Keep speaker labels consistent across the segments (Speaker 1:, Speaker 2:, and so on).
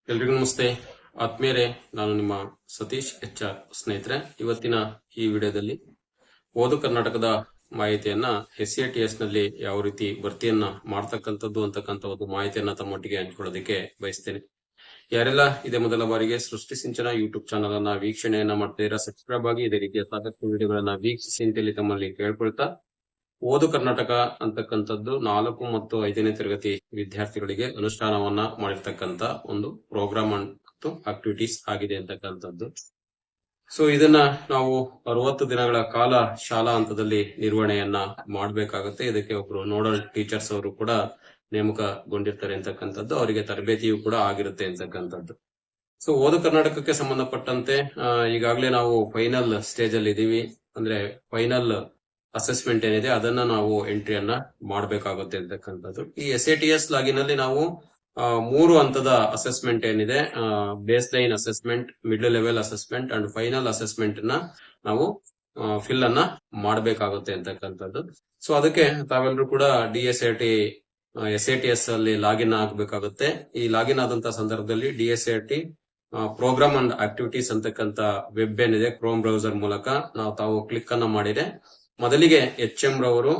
Speaker 1: ಎಲ್ರಿಗೂ ನಮಸ್ತೆ ಆತ್ಮೀಯರೇ. ನಾನು ನಿಮ್ಮ ಸತೀಶ್ HR. ಸ್ನೇಹಿತರೆ, ಇವತ್ತಿನ ಈ ವಿಡಿಯೋದಲ್ಲಿ ಓದು ಕರ್ನಾಟಕದ ಮಾಹಿತಿಯನ್ನ SATS ನಲ್ಲಿ ಯಾವ ರೀತಿ ಭರ್ತಿಯನ್ನ ಮಾಡ್ತಕ್ಕಂಥದ್ದು ಅಂತಕ್ಕಂಥ ಒಂದು ಮಾಹಿತಿಯನ್ನ ತಮ್ಮೊಟ್ಟಿಗೆ ಹಂಚಿಕೊಳ್ಳೋದಕ್ಕೆ ಬಯಸ್ತೇನೆ. ಯಾರೆಲ್ಲ ಇದೇ ಮೊದಲ ಬಾರಿಗೆ ಸೃಷ್ಟಿ ಸಿಂಚನ ಯೂಟ್ಯೂಬ್ ಚಾನಲ್ ಅನ್ನ ವೀಕ್ಷಣೆಯನ್ನ ಮಾಡ್ತಿದ್ದೀರಾ, ಸಬ್ಸ್ಕ್ರೈಬ್ ಆಗಿ ಇದೇ ರೀತಿಯ ಸಾಕಷ್ಟು ವಿಡಿಯೋಗಳನ್ನ ವೀಕ್ಷಿಸಿ ಅಂತೇಳಿ ತಮ್ಮಲ್ಲಿ ಕೇಳ್ಕೊಳ್ತಾ, ಓದು ಕರ್ನಾಟಕ ಅಂತಕ್ಕಂಥದ್ದು 4 ಮತ್ತು 5ನೇ ತರಗತಿ ವಿದ್ಯಾರ್ಥಿಗಳಿಗೆ ಅನುಷ್ಠಾನವನ್ನ ಮಾಡಿರ್ತಕ್ಕಂಥ ಒಂದು ಪ್ರೋಗ್ರಾಮ್ ಮತ್ತು ಆಕ್ಟಿವಿಟೀಸ್ ಆಗಿದೆ ಅಂತಕ್ಕಂಥದ್ದು. ಸೊ ಇದನ್ನ ನಾವು 60 ದಿನಗಳ ಕಾಲ ಶಾಲಾ ಹಂತದಲ್ಲಿ ನಿರ್ವಹಣೆಯನ್ನ ಮಾಡಬೇಕಾಗುತ್ತೆ. ಇದಕ್ಕೆ ಒಬ್ರು ನೋಡಲ್ ಟೀಚರ್ಸ್ ಅವರು ಕೂಡ ನೇಮಕಗೊಂಡಿರ್ತಾರೆ ಅಂತಕ್ಕಂಥದ್ದು, ಅವರಿಗೆ ತರಬೇತಿಯೂ ಕೂಡ ಆಗಿರುತ್ತೆ ಅಂತಕ್ಕಂಥದ್ದು. ಸೊ ಓದು ಕರ್ನಾಟಕಕ್ಕೆ ಸಂಬಂಧಪಟ್ಟಂತೆ ಈಗಾಗಲೇ ನಾವು ಫೈನಲ್ ಸ್ಟೇಜ್ ಅಲ್ಲಿ ಇದೀವಿ. ಅಂದ್ರೆ ಫೈನಲ್ ಅಸೆಸ್ಮೆಂಟ್ ಏನಿದೆ ಅದನ್ನ ನಾವು ಎಂಟ್ರಿಯನ್ನ ಮಾಡಬೇಕಾಗುತ್ತೆ ಅಂತಕ್ಕಂಥದ್ದು. ಈ SATS ಲಾಗಿನ್ ಅಲ್ಲಿ ನಾವು 3 ಹಂತದ ಅಸೆಸ್ಮೆಂಟ್ ಏನಿದೆ, base line assessment, middle level assessment and final assessment ನ ನಾವು ಫಿಲ್ ಅನ್ನ ಮಾಡಬೇಕಾಗುತ್ತೆ ಅಂತಕ್ಕಂಥದ್ದು. ಸೊ ಅದಕ್ಕೆ ತಾವೆಲ್ಲರೂ ಕೂಡ DSAT SATS ಅಲ್ಲಿ ಲಾಗಿನ್ ಆಗಬೇಕಾಗುತ್ತೆ. ಈ ಲಾಗಿನ್ ಆದಂತಹ ಸಂದರ್ಭದಲ್ಲಿ DSAT ಪ್ರೋಗ್ರಾಮ್ ಅಂಡ್ ಆಕ್ಟಿವಿಟೀಸ್ ಅಂತಕ್ಕಂಥ ವೆಬ್ ಏನಿದೆ ಕ್ರೋಮ್ ಬ್ರೌಸರ್ ಮೂಲಕ ತಾವು ಕ್ಲಿಕ್ ಅನ್ನ ಮಾಡಿದ್ರೆ ಮೊದಲಿಗೆ HM ರವರು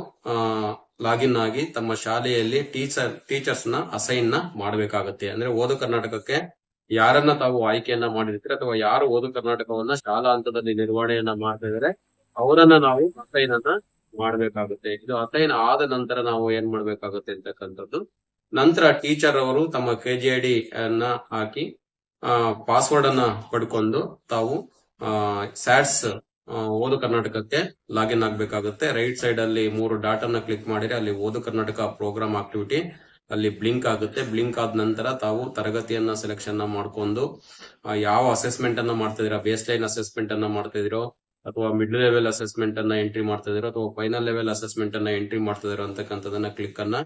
Speaker 1: ಲಾಗಿನ್ ಆಗಿ ತಮ್ಮ ಶಾಲೆಯಲ್ಲಿ ಟೀಚರ್ಸ್ ನ ಅಸೈನ್ ನ ಮಾಡಬೇಕಾಗುತ್ತೆ. ಅಂದ್ರೆ ಓದು ಕರ್ನಾಟಕಕ್ಕೆ ಯಾರನ್ನ ತಾವು ಆಯ್ಕೆಯನ್ನ ಮಾಡಿರ್ತೀರ ಅಥವಾ ಯಾರು ಓದು ಕರ್ನಾಟಕವನ್ನ ಶಾಲಾ ಹಂತದಲ್ಲಿ ನಿರ್ವಹಣೆಯನ್ನ ಮಾಡ್ತಾ ಇದಾರೆ ಅವರನ್ನ ನಾವು ಅಸೈನ್ ಅನ್ನ ಮಾಡಬೇಕಾಗುತ್ತೆ. ಇದು ಅಸೈನ್ ಆದ ನಂತರ ನಾವು ಏನ್ ಮಾಡ್ಬೇಕಾಗುತ್ತೆ ಅಂತಕ್ಕಂಥದ್ದು, ನಂತರ ಟೀಚರ್ ಅವರು ತಮ್ಮ KGID ಅನ್ನ ಹಾಕಿ ಪಾಸ್ವರ್ಡ್ ಅನ್ನ ಪಡ್ಕೊಂಡು ತಾವು ಸ್ಯಾಟ್ಸ್ ಓದು ಕರ್ನಾಟಕಕ್ಕೆ ಲಾಗಿನ್ ಆಗ್ಬೇಕಾಗುತ್ತೆ. ರೈಟ್ ಸೈಡ್ ಅಲ್ಲಿ 3 ಡಾಟ್ ಅನ್ನ ಕ್ಲಿಕ್ ಮಾಡಿದ್ರೆ ಅಲ್ಲಿ ಓದು ಕರ್ನಾಟಕ ಪ್ರೋಗ್ರಾಮ್ ಆಕ್ಟಿವಿಟಿ ಅಲ್ಲಿ ಬ್ಲಿಂಕ್ ಆಗುತ್ತೆ. ಬ್ಲಿಂಕ್ ಆದ ನಂತರ ತಾವು ತರಗತಿಯನ್ನ ಸೆಲೆಕ್ಷನ್ ಮಾಡ್ಕೊಂಡು ಯಾವ ಅಸೆಸ್ಮೆಂಟ್ ಅನ್ನ ಮಾಡ್ತಾ ಇದೀರಾ, ಬೇಸ್ ಲೈನ್ ಅಸೆಸ್ಮೆಂಟ್ ಅನ್ನ ಮಾಡ್ತಾ ಇದೀರೋ ಅಥವಾ ಮಿಡ್ ಲೆವೆಲ್ ಅಸೆಸ್ಮೆಂಟ್ ಅನ್ನ ಎಂಟ್ರಿ ಮಾಡ್ತಾ ಇದೀರೋ ಅಥವಾ ಫೈನಲ್ ಲೆವೆಲ್ ಅಸೆಸ್ಮೆಂಟ್ ಅನ್ನ ಎಂಟ್ರಿ ಮಾಡ್ತಾ ಇದೀರೋ ಅಂತಕ್ಕಂಥದನ್ನ ಕ್ಲಿಕ್ ಅನ್ನ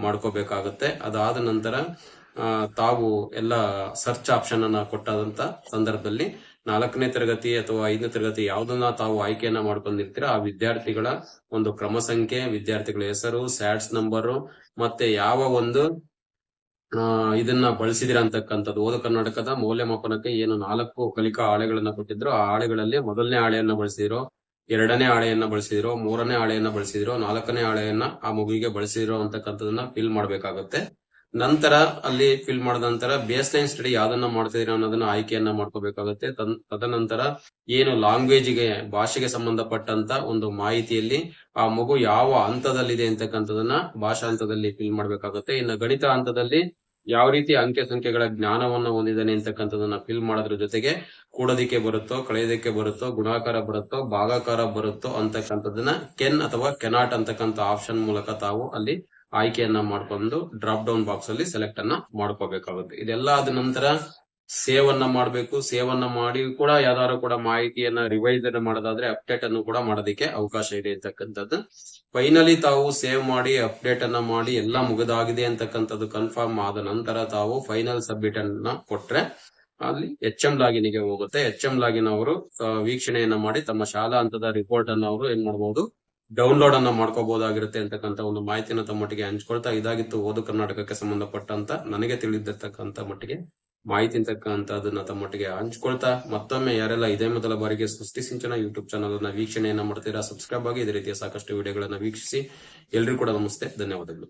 Speaker 1: ಮಾಡ್ಕೋಬೇಕಾಗುತ್ತೆ. ಅದಾದ ನಂತರ ತಾವು ಎಲ್ಲ ಸರ್ಚ್ ಆಪ್ಷನ್ ಅನ್ನ ಕೊಟ್ಟಾದಂತ ಸಂದರ್ಭದಲ್ಲಿ 4ನೇ ತರಗತಿ ಅಥವಾ 5ನೇ ತರಗತಿ ಯಾವ್ದನ್ನ ತಾವು ಆಯ್ಕೆಯನ್ನ ಮಾಡ್ಕೊಂಡಿರ್ತೀರ ಆ ವಿದ್ಯಾರ್ಥಿಗಳ ಒಂದು ಕ್ರಮ ಸಂಖ್ಯೆ, ವಿದ್ಯಾರ್ಥಿಗಳ ಹೆಸರು, ಸ್ಯಾಟ್ಸ್ ನಂಬರು, ಮತ್ತೆ ಯಾವ ಒಂದು ಇದನ್ನ ಬಳಸಿದಿರ ಅಂತಕ್ಕಂಥದ್ದು. ಓದು ಕರ್ನಾಟಕದ ಮೌಲ್ಯಮಾಪನಕ್ಕೆ ಏನು 4 ಕಲಿಕಾ ಹಾಳೆಗಳನ್ನ ಕೊಟ್ಟಿದ್ರು ಆ ಹಾಳೆಗಳಲ್ಲಿ ಮೊದಲನೇ ಹಾಳೆಯನ್ನ ಬಳಸಿದಿರೋ, 2ನೇ ಹಾಳೆಯನ್ನ ಬಳಸಿದಿರೋ, 3ನೇ ಹಾಳೆಯನ್ನ ಬಳಸಿದಿರೋ, 4ನೇ ಹಾಳೆಯನ್ನ ಆ ಮಗುವಿಗೆ ಬಳಸಿದಿರೋ ಅಂತಕ್ಕಂಥದನ್ನ ಫಿಲ್ ಮಾಡ್ಬೇಕಾಗುತ್ತೆ. ನಂತರ ಅಲ್ಲಿ ಫಿಲ್ ಮಾಡಿದ ನಂತರ ಬೇಸ್ ಲೈನ್ ಸ್ಟಡಿ ಯಾವ್ದನ್ನ ಮಾಡ್ತಿದೀರ ಅನ್ನೋದನ್ನ ಆಯ್ಕೆಯನ್ನ ಮಾಡ್ಕೋಬೇಕಾಗುತ್ತೆ. ತದನಂತರ ಏನು ಲ್ಯಾಂಗ್ವೇಜ್ಗೆ, ಭಾಷೆಗೆ ಸಂಬಂಧಪಟ್ಟಂತ ಒಂದು ಮಾಹಿತಿಯಲ್ಲಿ ಆ ಮಗು ಯಾವ ಹಂತದಲ್ಲಿದೆ ಅಂತಕ್ಕಂಥದನ್ನ ಭಾಷಾ ಹಂತದಲ್ಲಿ ಫಿಲ್ ಮಾಡ್ಬೇಕಾಗುತ್ತೆ. ಇನ್ನು ಗಣಿತ ಹಂತದಲ್ಲಿ ಯಾವ ರೀತಿ ಅಂಕೆ ಸಂಖ್ಯೆಗಳ ಜ್ಞಾನವನ್ನ ಹೊಂದಿದ್ದಾನೆ ಅಂತಕ್ಕಂಥದನ್ನ ಫಿಲ್ ಮಾಡೋದ್ರ ಜೊತೆಗೆ ಕೂಡೋದಿಕ್ಕೆ ಬರುತ್ತೋ, ಕಳೆಯೋದಕ್ಕೆ ಬರುತ್ತೋ, ಗುಣಾಕಾರ ಬರುತ್ತೋ, ಭಾಗಾಕಾರ ಬರುತ್ತೋ ಅಂತಕ್ಕಂಥದನ್ನ ಕೆನ್ ಅಥವಾ ಕೆನಾಟ್ ಅಂತಕ್ಕಂಥ ಆಪ್ಷನ್ ಮೂಲಕ ತಾವು ಅಲ್ಲಿ ಆಯ್ಕೆಯನ್ನ ಮಾಡ್ಕೊಂಡು ಡ್ರಾಪ್ ಡೌನ್ ಬಾಕ್ಸ್ ಅಲ್ಲಿ ಸೆಲೆಕ್ಟ್ ಅನ್ನ ಮಾಡ್ಕೋಬೇಕಾಗುತ್ತೆ. ಇದೆಲ್ಲ ಆದ ನಂತರ ಸೇವ್ ಅನ್ನ ಮಾಡಬೇಕು. ಸೇವ್ ಅನ್ನ ಮಾಡಿ ಕೂಡ ಯಾವ್ದಾದ್ರು ಕೂಡ ಮಾಹಿತಿಯನ್ನ ರಿವೈಸ್ ಮಾಡೋದಾದ್ರೆ ಅಪ್ಡೇಟ್ ಅನ್ನು ಕೂಡ ಮಾಡೋದಕ್ಕೆ ಅವಕಾಶ ಇದೆ ಅಂತಕ್ಕಂಥದ್ದು. ಫೈನಲಿ ತಾವು ಸೇವ್ ಮಾಡಿ ಅಪ್ಡೇಟ್ ಅನ್ನ ಮಾಡಿ ಎಲ್ಲ ಮುಗಿದಾಗಿದೆ ಅಂತಕ್ಕಂಥದ್ದು ಕನ್ಫರ್ಮ್ ಆದ ನಂತರ ತಾವು ಫೈನಲ್ ಸಬ್ಮಿಟ್ ಅನ್ನ ಕೊಟ್ರೆ ಅಲ್ಲಿ HM ಲಾಗಿನ್ ಗೆ ಹೋಗುತ್ತೆ. HM ಲಾಗಿನ್ ಅವರು ವೀಕ್ಷಣೆಯನ್ನ ಮಾಡಿ ತಮ್ಮ ಶಾಲಾ ಹಂತದ ರಿಪೋರ್ಟ್ ಅನ್ನ ಅವರು ಏನ್ ಮಾಡಬಹುದು, ಡೌನ್ಲೋಡ್ ಅನ್ನ ಮಾಡ್ಕೋಬಹುದಾಗಿರುತ್ತೆ ಅಂತಕ್ಕಂಥ ಒಂದು ಮಾಹಿತಿನ ತಮ್ಮೊಟ್ಟಿಗೆ ಹಂಚ್ಕೊಳ್ತಾ, ಇದಾಗಿತ್ತು ಓದು ಕರ್ನಾಟಕಕ್ಕೆ ಸಂಬಂಧಪಟ್ಟಂತ ನನಗೆ ತಿಳಿದಿರ್ತಕ್ಕಂಥ ಮಟ್ಟಿಗೆ ಮಾಹಿತಿ ಅಂತಕ್ಕಂಥದನ್ನ ತಮ್ಮೊಟ್ಟಿಗೆ ಹಂಚ್ಕೊಳ್ತಾ, ಮತ್ತೊಮ್ಮೆ ಯಾರೆಲ್ಲ ಇದೇ ಮೊದಲ ಬಾರಿಗೆ ಸೃಷ್ಟಿ ಸಿಂಚನ ಯೂಟ್ಯೂಬ್ ಚಾನಲ್ ಅನ್ನ ವೀಕ್ಷಣೆಯನ್ನ ಮಾಡ್ತೀರಾ, ಸಬ್ಸ್ಕ್ರೈಬ್ ಆಗಿ ಇದೇ ರೀತಿಯ ಸಾಕಷ್ಟು ವಿಡಿಯೋಗಳನ್ನ ವೀಕ್ಷಿಸಿ. ಎಲ್ರಿಗೂ ಕೂಡ ನಮಸ್ತೆ, ಧನ್ಯವಾದಗಳು.